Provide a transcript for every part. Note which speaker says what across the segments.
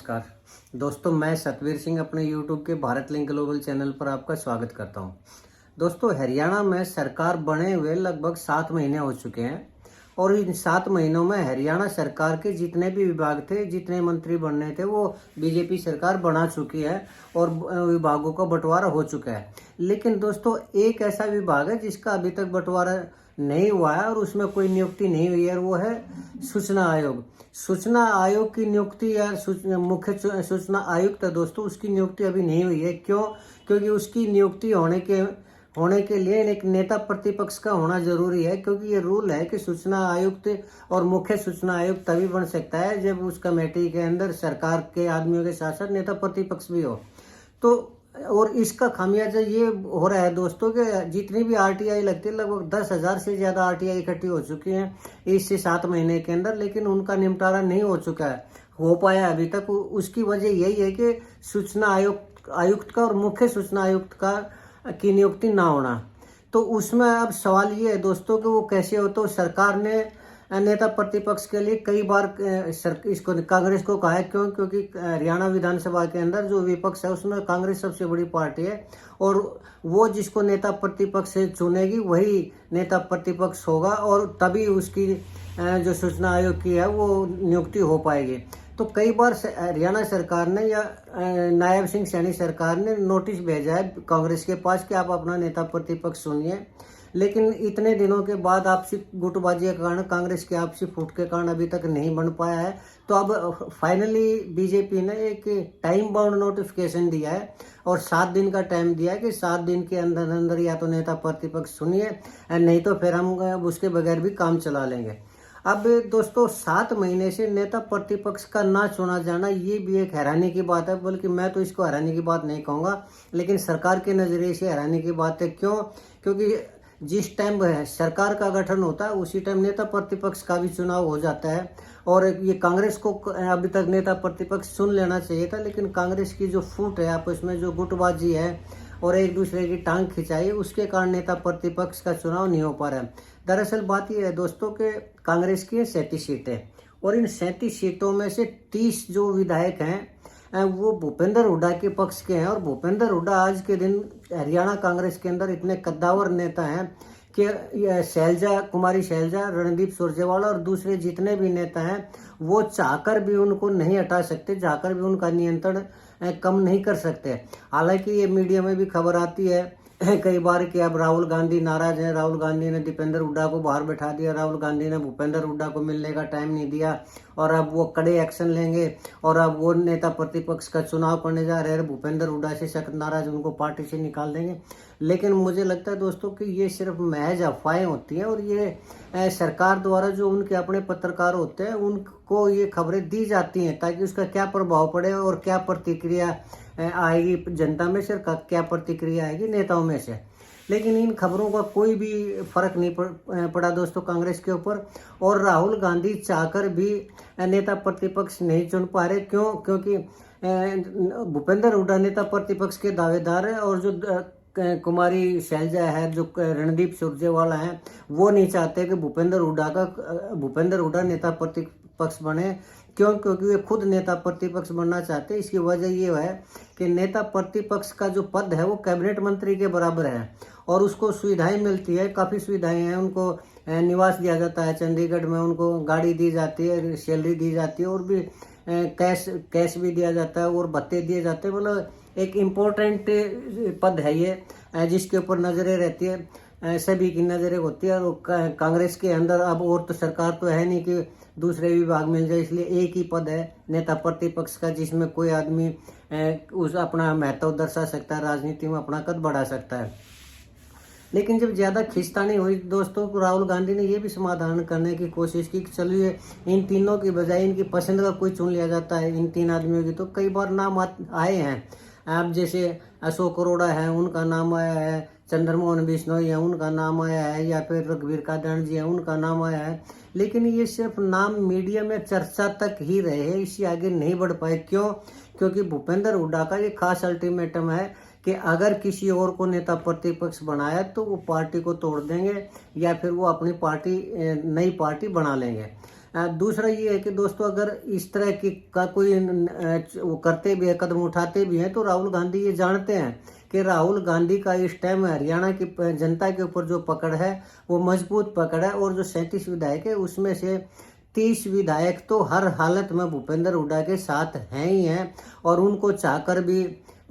Speaker 1: नमस्कार दोस्तों, मैं सतवीर सिंह अपने YouTube के भारत लिंक ग्लोबल चैनल पर आपका स्वागत करता हूं। दोस्तों, हरियाणा में सरकार बने हुए लगभग 7 महीने हो चुके हैं और इन 7 महीनों में हरियाणा सरकार के जितने भी विभाग थे, जितने मंत्री बनने थे, वो बीजेपी सरकार बना चुकी है और विभागों का बंटवारा हो चुका है। लेकिन दोस्तों, एक ऐसा विभाग है जिसका अभी तक बंटवारा नहीं हुआ है और उसमें कोई नियुक्ति नहीं हुई है, और वो है सूचना आयोग। सूचना आयोग की नियुक्ति या मुख्य सूचना आयुक्त है दोस्तों, उसकी नियुक्ति अभी नहीं हुई है। क्यों? क्योंकि उसकी नियुक्ति होने के लिए एक नेता प्रतिपक्ष का होना जरूरी है, क्योंकि ये रूल है कि सूचना आयुक्त और मुख्य सूचना आयुक्त तभी बन सकता है जब उस कमेटी के अंदर सरकार के आदमियों के साथ साथ नेता प्रतिपक्ष भी हो। तो और इसका खामियाजा ये हो रहा है दोस्तों कि जितनी भी आरटीआई लगती है, लगभग 10,000 से ज्यादा आरटीआई इकट्ठी हो चुकी हैं इस से 7 महीने के अंदर, लेकिन उनका निपटारा नहीं हो पाया अभी तक। उसकी वजह यही है कि सूचना आयुक्त का और मुख्य सूचना आयुक्त की नियुक्ति ना होना। तो उसमें अब सवाल ये है दोस्तों कि वो कैसे हो। तो सरकार ने नेता प्रतिपक्ष के लिए कई बार इसको कांग्रेस को कहा है। क्योंकि हरियाणा विधानसभा के अंदर जो विपक्ष है उसमें कांग्रेस सबसे बड़ी पार्टी है, और वो जिसको नेता प्रतिपक्ष से चुनेगी वही नेता प्रतिपक्ष होगा, और तभी उसकी जो सूचना आयोग की है वो नियुक्ति हो पाएगी। तो कई बार हरियाणा सरकार ने या नायब सिंह सैनी सरकार ने नोटिस भेजा है कांग्रेस के पास कि आप अपना नेता प्रतिपक्ष चुनिए, लेकिन इतने दिनों के बाद आपसी गुटबाजी के कारण, कांग्रेस के आपसी फूट के कारण अभी तक नहीं बन पाया है। तो अब फाइनली बीजेपी ने एक टाइम बाउंड नोटिफिकेशन दिया है और 7 दिन का टाइम दिया है कि 7 दिन के अंदर अंदर या तो नेता प्रतिपक्ष चुनिए, नहीं तो फिर हम उसके बगैर भी काम चला लेंगे। अब दोस्तों, 7 महीने से नेता प्रतिपक्ष का ना चुना जाना ये भी एक हैरानी की बात है, बल्कि मैं तो इसको हैरानी की बात नहीं कहूँगा, लेकिन सरकार के नज़रिए से हैरानी की बात है। क्यों? क्योंकि जिस टाइम सरकार का गठन होता है उसी टाइम नेता प्रतिपक्ष का भी चुनाव हो जाता है, और ये कांग्रेस को अभी तक नेता प्रतिपक्ष चुन लेना चाहिए था, लेकिन कांग्रेस की जो फूट है, आपस में जो गुटबाजी है और एक दूसरे की टांग खिंचाई, उसके कारण नेता प्रतिपक्ष का चुनाव नहीं हो पा रहा है। दरअसल बात यह है दोस्तों कि कांग्रेस की 37 सीटें, और इन 37 सीटों में से 30 जो विधायक हैं वो भूपेंद्र हुड्डा के पक्ष के हैं। और भूपेंद्र हुड्डा आज के दिन हरियाणा कांग्रेस के अंदर इतने कद्दावर नेता हैं कि कुमारी शैलजा, रणदीप सुरजेवाला और दूसरे जितने भी नेता हैं वो चाहकर भी उनको नहीं हटा सकते, चाहकर भी उनका नियंत्रण कम नहीं कर सकते। हालांकि ये मीडिया में भी खबर आती है कई बार कि अब राहुल गांधी नाराज है, राहुल गांधी ने दीपेंद्र हुड्डा को बाहर बैठा दिया, राहुल गांधी ने भूपेंद्र हुड्डा को मिलने का टाइम नहीं दिया, और अब वो कड़े एक्शन लेंगे और अब वो नेता प्रतिपक्ष का चुनाव करने जा रहे हैं। भूपेंद्र हुड्डा से सख्त नाराज, उनको पार्टी से निकाल देंगे। लेकिन मुझे लगता है दोस्तों कि ये सिर्फ महज अफवाहें होती हैं, और ये सरकार द्वारा जो उनके अपने पत्रकार होते हैं उनको ये खबरें दी जाती हैं ताकि उसका क्या प्रभाव पड़े और क्या प्रतिक्रिया आएगी जनता में से, क्या प्रतिक्रिया आएगी नेताओं में से। लेकिन इन खबरों का कोई भी फर्क नहीं पड़ा दोस्तों कांग्रेस के ऊपर, और राहुल गांधी चाहकर भी नेता प्रतिपक्ष नहीं चुन पा रहे। क्यों? क्योंकि भूपेंद्र हुड्डा नेता प्रतिपक्ष के दावेदार है, और जो कुमारी शैलजा है, जो रणदीप सुरजेवाला है, वो नहीं चाहते कि भूपेंद्र हुड्डा नेता प्रतिपक्ष बने। क्यों? क्योंकि वे खुद नेता प्रतिपक्ष बनना चाहते हैं। इसकी वजह ये है कि नेता प्रतिपक्ष का जो पद है वो कैबिनेट मंत्री के बराबर है, और उसको सुविधाएं मिलती है, काफ़ी सुविधाएं हैं। उनको निवास दिया जाता है चंडीगढ़ में, उनको गाड़ी दी जाती है, सैलरी दी जाती है, और भी कैश भी दिया जाता है और भत्ते दिए जाते हैं। मतलब एक इम्पोर्टेंट पद है ये, जिसके ऊपर नज़रें रहती है, सभी की नज़रें होती है। और कांग्रेस के अंदर अब और तो सरकार तो है नहीं कि दूसरे विभाग मिल जाए, इसलिए एक ही पद है नेता प्रतिपक्ष का, जिसमें कोई आदमी उस अपना महत्व दर्शा सकता है, राजनीति में अपना कद बढ़ा सकता है। लेकिन जब ज़्यादा खींचतानी हुई दोस्तों, तो राहुल गांधी ने ये भी समाधान करने की कोशिश की कि चलिए इन तीनों की बजाय इनकी पसंद का कोई चुन लिया जाता है, इन 3 आदमियों की। तो कई बार नाम आए हैं, अब जैसे अशोक अरोड़ा है, उनका नाम आया है, चंद्रमोहन बिश्नोई है, उनका नाम आया है, या फिर रघुवीर कादरण जी है, उनका नाम आया है। लेकिन ये सिर्फ नाम मीडिया में चर्चा तक ही रहे, इससे आगे नहीं बढ़ पाए। क्यों? क्योंकि भूपेंद्र हुड्डा का ये खास अल्टीमेटम है कि अगर किसी और को नेता प्रतिपक्ष बनाया तो वो पार्टी को तोड़ देंगे, या फिर वो अपनी पार्टी नई पार्टी बना लेंगे। दूसरा ये है कि दोस्तों अगर इस तरह की का कोई वो करते भी है, कदम उठाते भी हैं, तो राहुल गांधी ये जानते हैं कि राहुल गांधी का इस टाइम हरियाणा की जनता के ऊपर जो पकड़ है वो मजबूत पकड़ है। और जो 37 विधायक है उसमें से 30 विधायक तो हर हालत में भूपेंद्र हुड्डा के साथ हैं ही हैं। और उनको चाहकर भी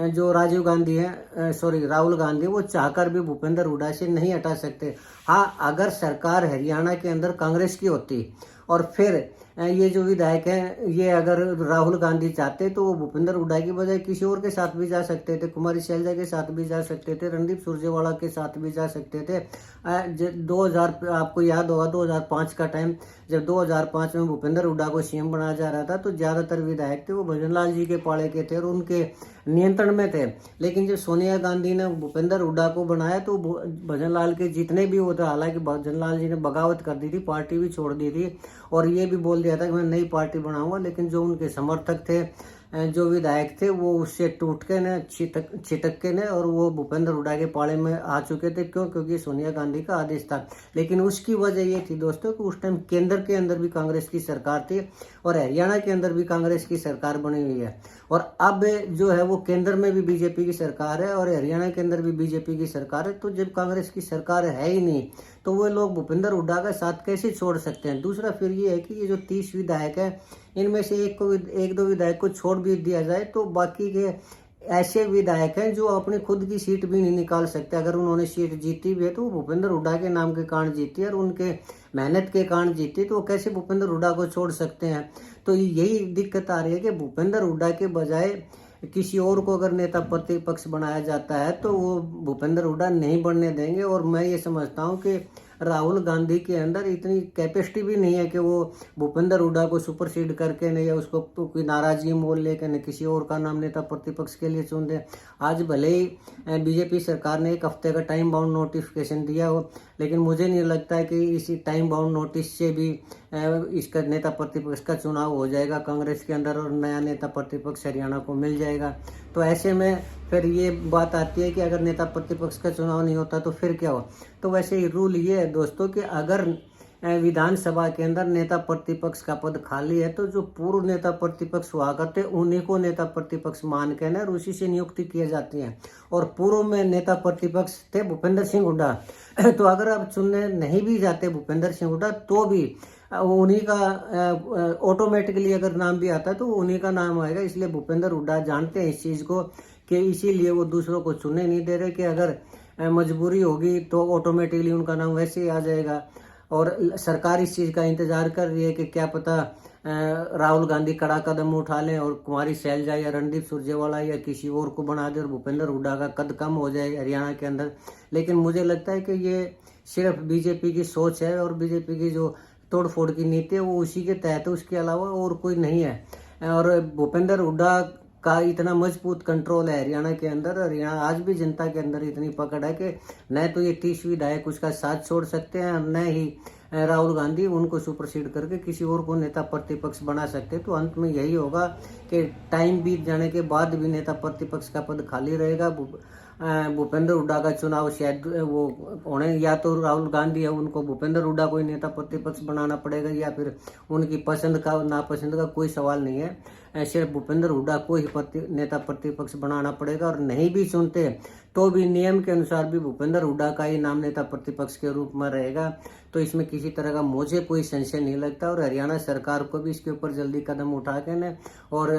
Speaker 1: जो राजीव गांधी है, सॉरी राहुल गांधी, वो चाहकर भी भूपेंद्र हुड्डा से नहीं हटा सकते। हाँ, अगर सरकार हरियाणा के अंदर कांग्रेस की होती और फिर ये जो विधायक हैं ये अगर राहुल गांधी चाहते तो वो भूपेंद्र हुड्डा की बजाय किसी और के साथ भी जा सकते थे, कुमारी शैलजा के साथ भी जा सकते थे, रणदीप सुरजेवाला के साथ भी जा सकते थे। 2000 आपको याद होगा 2005 का टाइम, जब 2005 में भूपेंद्र हुड्डा को सीएम बनाया जा रहा था तो ज्यादातर विधायक थे वो भजनलाल जी के पाले के थे और उनके नियंत्रण में थे। लेकिन जब सोनिया गांधी ने भूपेंद्र हुड्डा को बनाया तो भजनलाल के जितने भी वो थे, हालांकि भजनलाल जी ने बगावत कर दी थी, पार्टी भी छोड़ दी थी और ये भी बोल दिया था कि मैं नई पार्टी बनाऊंगा, लेकिन जो उनके समर्थक थे, जो विधायक थे, वो उससे टूट के ने छिटक के ने और वो भूपेंद्र हुड्डा के पाले में आ चुके थे। क्यों? क्योंकि सोनिया गांधी का आदेश था। लेकिन उसकी वजह ये थी दोस्तों कि उस टाइम केंद्र के अंदर भी कांग्रेस की सरकार थी और हरियाणा के अंदर भी कांग्रेस की सरकार बनी हुई है। और अब जो है वो केंद्र में भी बीजेपी की सरकार है और हरियाणा के अंदर भी बीजेपी की सरकार है। तो जब कांग्रेस की सरकार है ही नहीं तो वो लोग भूपेंद्र हुड्डा का साथ कैसे छोड़ सकते हैं। दूसरा फिर ये है कि ये जो 30 विधायक है इनमें से एक दो विधायक को छोड़ भी दिया जाए तो बाकी के ऐसे विधायक हैं जो अपनी खुद की सीट भी नहीं निकाल सकते। अगर उन्होंने सीट जीती भी है तो वो भूपेंद्र हुड्डा के नाम के कारण जीती है और उनके मेहनत के कारण जीती, तो वो कैसे भूपेंद्र हुड्डा को छोड़ सकते हैं। तो यही दिक्कत आ रही है कि भूपेंद्र हुड्डा के बजाय किसी और को अगर नेता प्रतिपक्ष बनाया जाता है तो वो भूपेंद्र हुड्डा नहीं बनने देंगे। और मैं ये समझता हूँ कि राहुल गांधी के अंदर इतनी कैपेसिटी भी नहीं है कि वो भूपेंद्र हुड्डा को सुपरसीड करके नहीं, या उसको कोई नाराजगी मोल लेकर न किसी और का नाम नेता प्रतिपक्ष के लिए चुन दे। आज भले ही बीजेपी सरकार ने 1 हफ्ते का टाइम बाउंड नोटिफिकेशन दिया हो, लेकिन मुझे नहीं लगता है कि इसी टाइम बाउंड नोटिस से भी इसका नेता प्रतिपक्ष का चुनाव हो जाएगा कांग्रेस के अंदर और नया नेता प्रतिपक्ष हरियाणा को मिल जाएगा। तो ऐसे में फिर ये बात आती है कि अगर नेता प्रतिपक्ष का चुनाव नहीं होता तो फिर क्या हो। तो वैसे ही रूल ये है दोस्तों कि अगर विधानसभा के अंदर नेता प्रतिपक्ष का पद खाली है तो जो पूर्व नेता प्रतिपक्ष हुआ करते उन्हीं को नेता प्रतिपक्ष मान के और उसी से नियुक्ति की जाती है। और पूर्व में नेता प्रतिपक्ष थे भूपेंद्र सिंह हुड्डा तो अगर अब चुनने नहीं भी जाते भूपेंद्र सिंह हुड्डा तो भी उन्हीं का ऑटोमेटिकली अगर नाम भी आता है तो उन्हीं का नाम आएगा। इसलिए भूपेंद्र हुड्डा जानते हैं इस चीज़ को कि इसीलिए वो दूसरों को चुनने नहीं दे रहे कि अगर मजबूरी होगी तो ऑटोमेटिकली उनका नाम वैसे ही आ जाएगा। और सरकार इस चीज़ का इंतजार कर रही है कि क्या पता राहुल गांधी कड़ा कदम उठा लें और कुमारी शैलजा या रणदीप सुरजेवाला या किसी और को बना दे और भूपेंद्र हुड्डा का कद कम हो जाए हरियाणा के अंदर। लेकिन मुझे लगता है कि ये सिर्फ बीजेपी की सोच है और बीजेपी की जो तोड़ फोड़ की नीति है वो उसी के तहत है, उसके अलावा और कोई नहीं है। और भूपेंद्र हुड्डा का इतना मजबूत कंट्रोल है हरियाणा के अंदर, हरियाणा आज भी जनता के अंदर इतनी पकड़ है कि न तो ये 30 विधायक उसका साथ छोड़ सकते हैं और न ही राहुल गांधी उनको सुपरसीड करके किसी और को नेता प्रतिपक्ष बना सकते। तो अंत में यही होगा कि टाइम बीत जाने के बाद भी नेता प्रतिपक्ष का पद खाली रहेगा। भूपेंद्र हुड्डा का चुनाव शायद वो होने, या तो राहुल गांधी है उनको भूपेंद्र हुड्डा को नेता प्रतिपक्ष बनाना पड़ेगा या फिर उनकी पसंद का नापसंद का कोई सवाल नहीं है, सिर्फ भूपेंद्र हुड्डा को ही नेता प्रतिपक्ष बनाना पड़ेगा। और नहीं भी चुनते तो भी नियम के अनुसार भी भूपेंद्र हुड्डा का ही नाम नेता प्रतिपक्ष के रूप में रहेगा। तो इसमें किसी तरह का मुझे कोई संशय नहीं लगता और हरियाणा सरकार को भी इसके ऊपर जल्दी कदम उठा के न और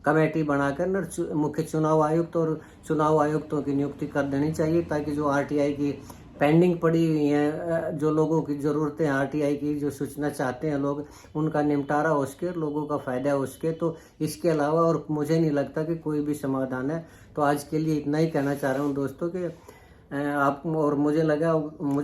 Speaker 1: कमेटी बनाकर न मुख्य चुनाव आयुक्त और चुनाव आयुक्तों की नियुक्ति कर देनी चाहिए, ताकि जो आरटीआई की पेंडिंग पड़ी हुई है, जो लोगों की ज़रूरतें आरटीआई की जो सूचना चाहते हैं लोग, उनका निपटारा हो सके, लोगों का फ़ायदा हो सके। तो इसके अलावा और मुझे नहीं लगता कि कोई भी समाधान है। तो आज के लिए इतना ही कहना चाह रहा हूँ दोस्तों कि आप और मुझे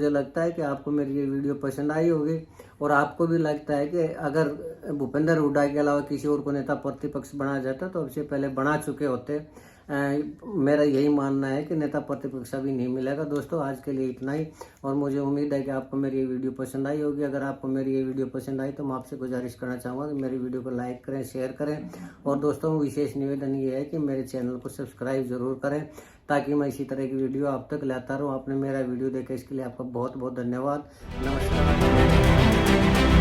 Speaker 1: लगता है कि आपको मेरी ये वीडियो पसंद आई होगी और आपको भी लगता है कि अगर भूपेंद्र हुड्डा के अलावा किसी और को नेता प्रतिपक्ष बनाया जाता तो सबसे पहले बना चुके होते। मेरा यही मानना है कि नेता प्रतिपक्ष अभी नहीं मिलेगा। दोस्तों आज के लिए इतना ही और मुझे उम्मीद है कि आपको मेरी ये वीडियो पसंद आई होगी। अगर आपको मेरी ये वीडियो पसंद आई तो मैं आपसे गुजारिश करना चाहूँगा कि मेरी वीडियो को लाइक करें, शेयर करें और दोस्तों विशेष निवेदन ये है कि मेरे चैनल को सब्सक्राइब जरूर करें ताकि मैं इसी तरह की वीडियो आप तक लाता रहूँ। आपने मेरा वीडियो देखा इसके लिए आपका बहुत बहुत धन्यवाद। नमस्कार।